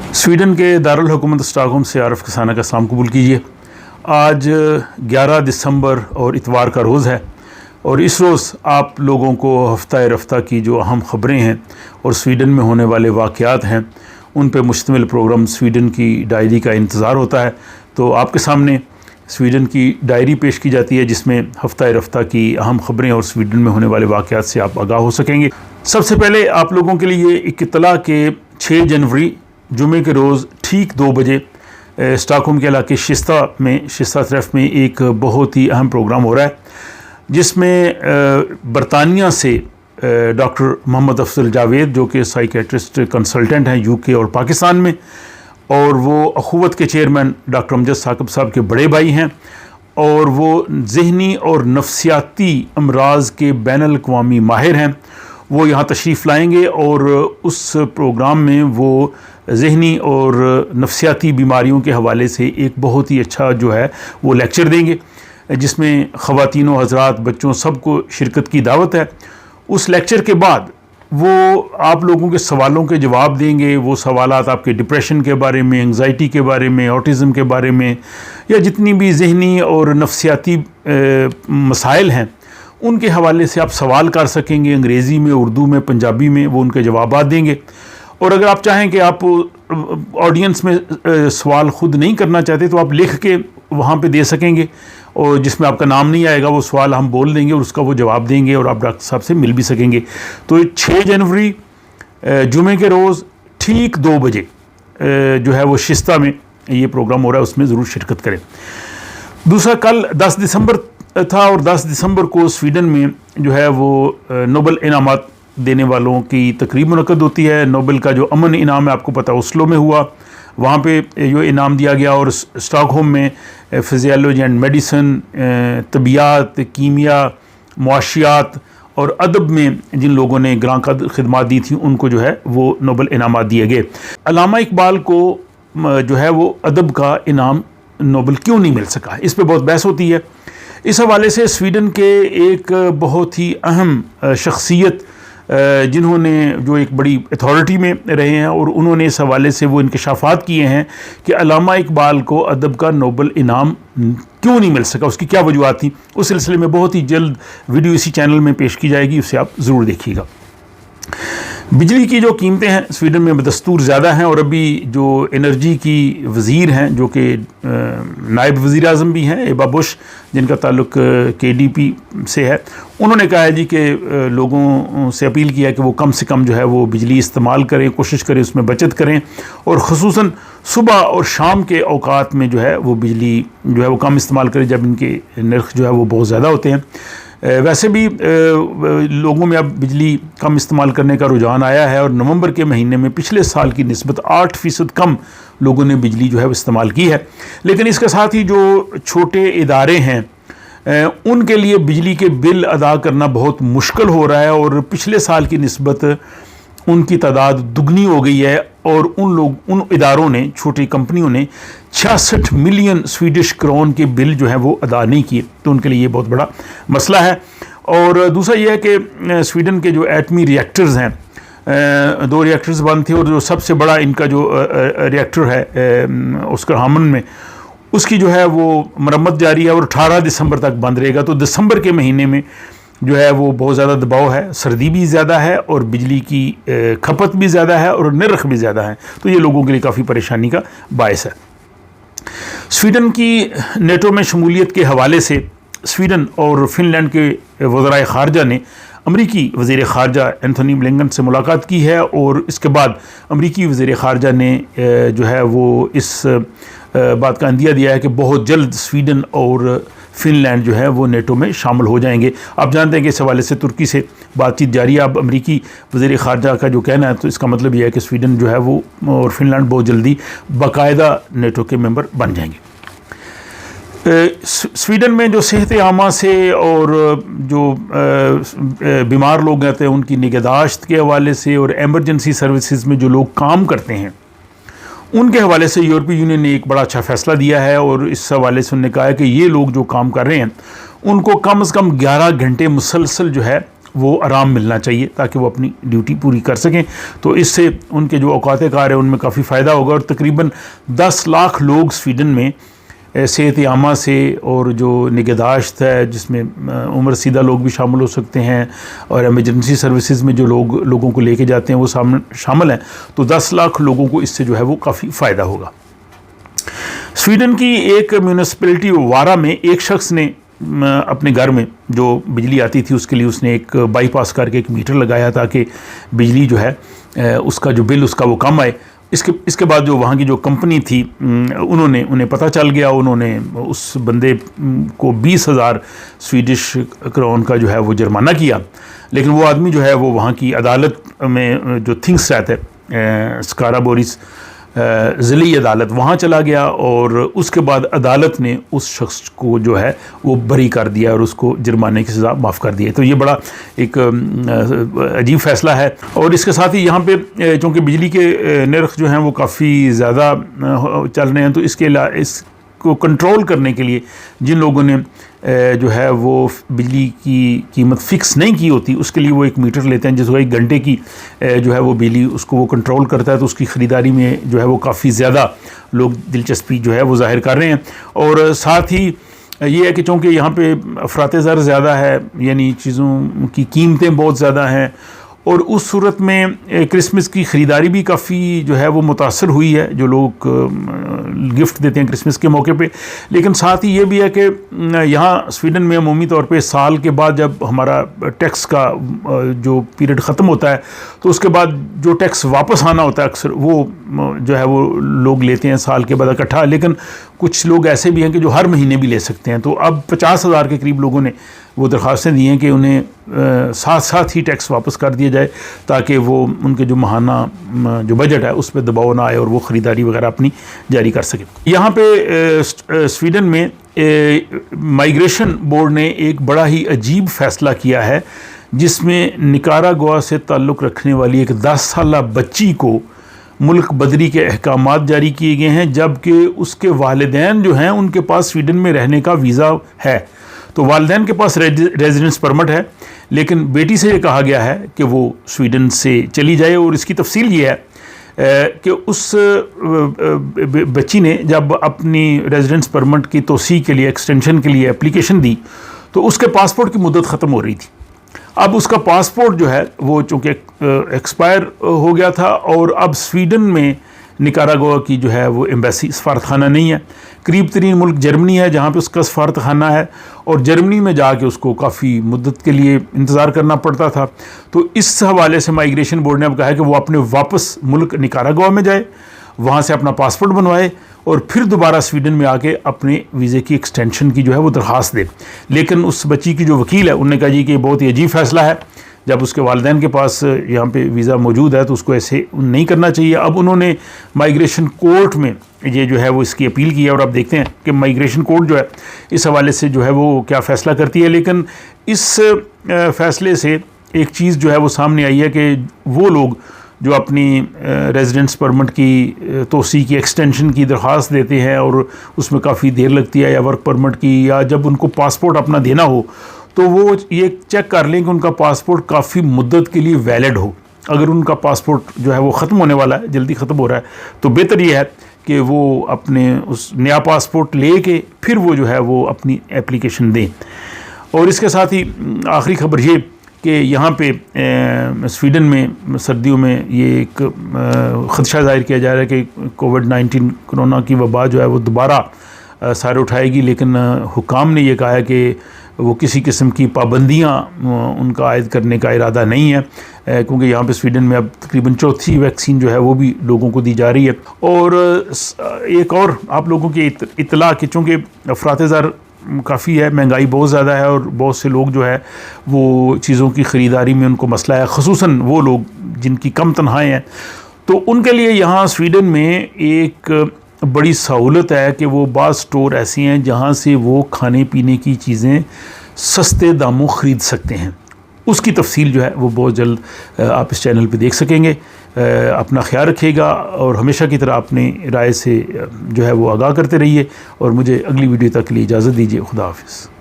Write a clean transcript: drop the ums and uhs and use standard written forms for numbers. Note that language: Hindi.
स्वीडन के दारुल हुकूमत स्टॉकहोम से आरफ कसाना का सलाम कबूल कीजिए। आज 11 दिसंबर और इतवार का रोज़ है और इस रोज़ आप लोगों को हफ्ता रफ्ता की जो अहम ख़बरें हैं और स्वीडन में होने वाले वाक़यात हैं उन पर मुश्तमिल प्रोग्राम स्वीडन की डायरी का इंतज़ार होता है। तो आपके सामने स्वीडन की डायरी पेश की जाती है जिसमें हफ्ता रफ्ता की अहम ख़बरें और स्वीडन में होने वाले वाक़यात से आप आगाह हो सकेंगे। सबसे पहले आप लोगों के लिए एक इत्तला के 6 जनवरी जुमे के रोज़ ठीक 2 बजे स्टॉकहोम के इलाके शिस्ता तरफ में एक बहुत ही अहम प्रोग्राम हो रहा है जिसमें बरतानिया से डॉक्टर मोहम्मद अफजल जावेद जो कि साइकेट्रिस्ट कंसल्टेंट हैं यूके और पाकिस्तान में, और वो अखुवत के चेयरमैन डॉक्टर अमजद साकिब साहब के बड़े भाई हैं और वो ज़हनी और नफ्सियाती अमराज के बैनुल अक़वामी माहिर हैं। वो यहाँ तशरीफ़ लाएंगे और उस प्रोग्राम में वो ज़हनी और नफ्सियाती बीमारियों के हवाले से एक बहुत ही अच्छा जो है वो लेक्चर देंगे जिसमें ख़वातीनों हज़रात बच्चों सबको शिरकत की दावत है। उस लेक्चर के बाद वो आप लोगों के सवालों के जवाब देंगे। वो सवालात आपके डिप्रेशन के बारे में, एंग्ज़ाइटी के बारे में, ऑटिज़म के बारे में या जितनी भी ज़हनी और नफ्सियाती मसाइल हैं उनके हवाले से आप सवाल कर सकेंगे। अंग्रेज़ी में, उर्दू में, पंजाबी में वो उनके जवाब देंगे। और अगर आप चाहें कि आप ऑडियंस में सवाल ख़ुद नहीं करना चाहते तो आप लिख के वहाँ पे दे सकेंगे और जिसमें आपका नाम नहीं आएगा वो सवाल हम बोल देंगे और उसका वो जवाब देंगे और आप डॉक्टर साहब से मिल भी सकेंगे। तो 6 जनवरी जुमे के रोज़ ठीक 2 बजे जो है वो शिस्ता में ये प्रोग्राम हो रहा है, उसमें ज़रूर शिरकत करें। दूसरा, कल 10 दिसंबर था और 10 दिसंबर को स्वीडन में जो है वो नोबल इनामात देने वालों की तकरीब मुनक़द होती है। नोबेल का जो अमन इनाम है आपको पता है ओस्लो में हुआ, वहाँ पे जो इनाम दिया गया। और स्टॉकहोम में फिजियोलॉजी एंड मेडिसिन, तबियात, कीमिया, मुआशियात और अदब में जिन लोगों ने ग्रां खिदमात दी थी उनको जो है वो नोबेल इनामात दिए गए। अल्लामा इकबाल को जो है वो अदब का इनाम नोबेल क्यों नहीं मिल सका, इस पर बहुत बहस होती है। इस हवाले से स्वीडन के एक बहुत ही अहम शख्सियत जिन्होंने जो एक बड़ी अथॉरिटी में रहे हैं और उन्होंने इस हवाले से वो इंकशाफात किए हैं कि अल्लामा इकबाल को अदब का नोबेल इनाम क्यों नहीं मिल सका, उसकी क्या वजूहत थी। उस सिलसिले में बहुत ही जल्द वीडियो इसी चैनल में पेश की जाएगी, उसे आप ज़रूर देखिएगा। बिजली की जो कीमतें हैं स्वीडन में बदस्तूर ज़्यादा हैं और अभी जो एनर्जी की वज़ीर हैं जो कि नायब वज़ीर आज़म भी हैं एबा बुश, जिनका ताल्लुक KDP से है, उन्होंने कहा है जी कि लोगों से अपील किया कि वो कम से कम जो है वो बिजली इस्तेमाल करें, कोशिश करें उसमें बचत करें और ख़ुसूसन सुबह और शाम के औकात में जो है वो बिजली जो है वो कम इस्तेमाल करें जब इनके नर्ख जो है वो बहुत ज़्यादा होते हैं। वैसे भी लोगों में अब बिजली कम इस्तेमाल करने का रुझान आया है और नवंबर के महीने में पिछले साल की निस्बत 8% कम लोगों ने बिजली जो है वो इस्तेमाल की है। लेकिन इसके साथ ही जो छोटे इदारे हैं उनके लिए बिजली के बिल अदा करना बहुत मुश्किल हो रहा है और पिछले साल की निस्बत उनकी तादाद दुगनी हो गई है और उन इदारों ने, छोटी कंपनियों ने 66 मिलियन स्वीडिश क्रोन के बिल जो है वो अदा नहीं किए, तो उनके लिए ये बहुत बड़ा मसला है। और दूसरा ये है कि स्वीडन के जो एटमी रिएक्टर्स हैं, 2 रिएक्टर्स बंद थे और जो सबसे बड़ा इनका जो रिएक्टर है उसका हामन में, उसकी जो है वो मरम्मत जारी है और 18 दिसंबर तक बंद रहेगा। तो दिसंबर के महीने में जो है वो बहुत ज़्यादा दबाव है, सर्दी भी ज़्यादा है और बिजली की खपत भी ज़्यादा है और नर्ख भी ज़्यादा है, तो ये लोगों के लिए काफ़ी परेशानी का बायस है। स्वीडन की नेटो में शमूलियत के हवाले से स्वीडन और फिनलैंड के वज़राए ख़ारजा ने अमरीकी वज़ीर ख़ारजा एंथनी ब्लिंकन से मुलाकात की है और इसके बाद अमरीकी वज़ीर ख़ारजा ने जो है वो इस बात का अंदिया दिया है कि बहुत जल्द स्वीडन और फिनलैंड जो है वो नेटो में शामिल हो जाएंगे। आप जानते हैं कि इस हवाले से तुर्की से बातचीत जारी है। अब अमरीकी वज़ीर ख़ारजा का जो कहना है तो इसका मतलब यह है कि स्वीडन जो है वो और फिनलैंड बहुत जल्दी बाकायदा नेटो के मेंबर बन जाएंगे। स्वीडन में जो सेहत आमा से और जो बीमार लोग रहते हैं उनकी निगहदाश्त के हवाले से और एमरजेंसी सर्विसेज में जो लोग काम करते हैं उनके हवाले से यूरोपीय यूनियन ने एक बड़ा अच्छा फ़ैसला दिया है और इस हवाले से उन्होंने कहा है कि ये लोग जो काम कर रहे हैं उनको कम से कम 11 घंटे मुसलसल जो है वो आराम मिलना चाहिए ताकि वो अपनी ड्यूटी पूरी कर सकें। तो इससे उनके जो औकात कार है उनमें काफ़ी फ़ायदा होगा। और तकरीबन 10 लाख लोग स्वीडन में सेहत आमा से और जो निगहदाश्त है जिसमें उम्र सीधा लोग भी शामिल हो सकते हैं और एमरजेंसी सर्विसेज में जो लोगों को लेके जाते हैं वो शामिल हैं, तो 10 लाख लोगों को इससे जो है वो काफ़ी फ़ायदा होगा। स्वीडन की एक म्यूनिसिपैलिटी वारा में एक शख्स ने अपने घर में जो बिजली आती थी उसके लिए उसने एक बाईपास करके एक मीटर लगाया ताकि बिजली जो है उसका जो बिल उसका वो कम आए। इसके बाद जो वहाँ की जो कंपनी थी उन्हें पता चल गया, उन्होंने उस बंदे को 20,000 स्वीडिश क्राउन का जो है वो जुर्माना किया। लेकिन वो आदमी जो है वो वहाँ की अदालत में जो थिंग्स रहते स्काराबोरिस ज़िली अदालत वहाँ चला गया और उसके बाद अदालत ने उस शख्स को जो है वो बरी कर दिया और उसको जुर्माने की सज़ा माफ़ कर दी। तो ये बड़ा एक अजीब फ़ैसला है। और इसके साथ ही यहाँ पे चूँकि बिजली के नर्ख जो हैं वो काफ़ी ज़्यादा चल रहे हैं, तो इसको कंट्रोल करने के लिए जिन लोगों ने जो है वो बिजली की कीमत फ़िक्स नहीं की होती उसके लिए वो एक मीटर लेते हैं जिसको 1 घंटे की जो है वो बिजली उसको वो कंट्रोल करता है। तो उसकी ख़रीदारी में जो है वो काफ़ी ज़्यादा लोग दिलचस्पी जो है वो ज़ाहिर कर रहे हैं। और साथ ही ये है कि चूँकि यहाँ पे अफरात ज़र ज़्यादा है, यानी चीज़ों की कीमतें बहुत ज़्यादा हैं, और उस सूरत में क्रिसमस की ख़रीदारी भी काफ़ी जो है वो मुतासर हुई है, जो लोग गिफ्ट देते हैं क्रिसमस के मौके पे। लेकिन साथ ही ये भी है कि यहाँ स्वीडन में अमूमी तौर पे साल के बाद जब हमारा टैक्स का जो पीरियड ख़त्म होता है तो उसके बाद जो टैक्स वापस आना होता है अक्सर वो जो है वो लोग लेते हैं साल के बाद इकट्ठा। लेकिन कुछ लोग ऐसे भी हैं कि जो हर महीने भी ले सकते हैं। तो अब 50,000 के करीब लोगों ने वो दरख्वास्तें दी हैं कि उन्हें साथ साथ ही टैक्स वापस कर दिया जाए ताकि वो उनके जो माहाना जो बजट है उस पर दबाव ना आए और वो ख़रीदारी वगैरह अपनी जारी कर सकें। यहाँ पे स्वीडन में माइग्रेशन बोर्ड ने एक बड़ा ही अजीब फ़ैसला किया है जिसमें निकारागुआ से ताल्लुक़ रखने वाली एक 10 साला बच्ची को मुल्क बदरी के अहकामात जारी किए गए हैं, जबकि उसके वालिदैन जो हैं उनके पास स्वीडन में रहने का वीज़ा है। तो वालिदैन के पास रेजिडेंस परमिट है, लेकिन बेटी से ये कहा गया है कि वो स्वीडन से चली जाए। और इसकी तफसील ये है कि उस बच्ची ने जब अपनी रेजिडेंस परमिट की तोसी के लिए एक्सटेंशन के लिए एप्लीकेशन दी तो उसके पासपोर्ट की मुद्दत ख़त्म हो रही थी। अब उसका पासपोर्ट जो है वो चूँकि एक्सपायर हो गया था और अब स्वीडन में निकारागुआ की जो है वो एम्बेसी सफारतखाना नहीं है। करीब तरीन मुल्क जर्मनी है जहाँ पे उसका सफारतखाना है और जर्मनी में जाके उसको काफ़ी मुद्दत के लिए इंतज़ार करना पड़ता था। तो इस हवाले से माइग्रेशन बोर्ड ने अब कहा है कि वो अपने वापस मुल्क निकारागुआ में जाए, वहाँ से अपना पासपोर्ट बनवाए और फिर दोबारा स्वीडन में आके अपने वीज़े की एक्सटेंशन की जो है वो दरख्वास्त दे। लेकिन उस बच्ची की जो वकील है उन्होंने कहा जी कि बहुत ही अजीब फ़ैसला है, जब उसके वालिदैन के पास यहाँ पे वीज़ा मौजूद है तो उसको ऐसे नहीं करना चाहिए। अब उन्होंने माइग्रेशन कोर्ट में ये जो है वो इसकी अपील की है और अब देखते हैं कि माइग्रेशन कोर्ट जो है इस हवाले से जो है वो क्या फ़ैसला करती है। लेकिन इस फ़ैसले से एक चीज़ जो है वो सामने आई है कि वो लोग जो अपनी रेजिडेंस परमिट की तोसी की एक्सटेंशन की दरख्वास्त देते हैं और उसमें काफ़ी देर लगती है, या वर्क परमिट की, या जब उनको पासपोर्ट अपना देना हो तो वो ये चेक कर लें कि उनका पासपोर्ट काफ़ी मुद्दत के लिए वैलिड हो। अगर उनका पासपोर्ट जो है वो ख़त्म होने वाला है, जल्दी ख़त्म हो रहा है, तो बेहतर ये है कि वो अपने उस नया पासपोर्ट ले के फिर वो जो है वो अपनी एप्लीकेशन दें। और इसके साथ ही आखिरी खबर ये कि यहाँ पे स्वीडन में सर्दियों में ये एक ख़दशा ज़ाहिर किया जा रहा है कि कोविड-19 कोरोना की वबा जो है वो दोबारा सर उठाएगी। लेकिन हुकाम ने ये कहा है कि वो किसी किस्म की पाबंदियाँ उनका आयद करने का इरादा नहीं है, क्योंकि यहाँ पे स्वीडन में अब तकरीबन चौथी वैक्सीन जो है वो भी लोगों को दी जा रही है। और एक और आप लोगों की इत्तला कि चूँकि अफरात ज़र काफ़ी है, महंगाई बहुत ज़्यादा है और बहुत से लोग जो है वो चीज़ों की ख़रीदारी में उनको मसला है, ख़ुसूसन वो लोग जिनकी कम तनख्वाहें हैं, तो उनके लिए यहाँ स्वीडन में एक बड़ी सहूलत है कि वो बाज़ स्टोर ऐसी हैं जहाँ से वो खाने पीने की चीज़ें सस्ते दामों ख़रीद सकते हैं। उसकी तफसील जो है वो बहुत जल्द आप इस चैनल पे देख सकेंगे। अपना ख्याल रखिएगा और हमेशा की तरह अपनी राय से जो है वो आगाह करते रहिए और मुझे अगली वीडियो तक के लिए इजाज़त दीजिए। खुदा हाफिज़।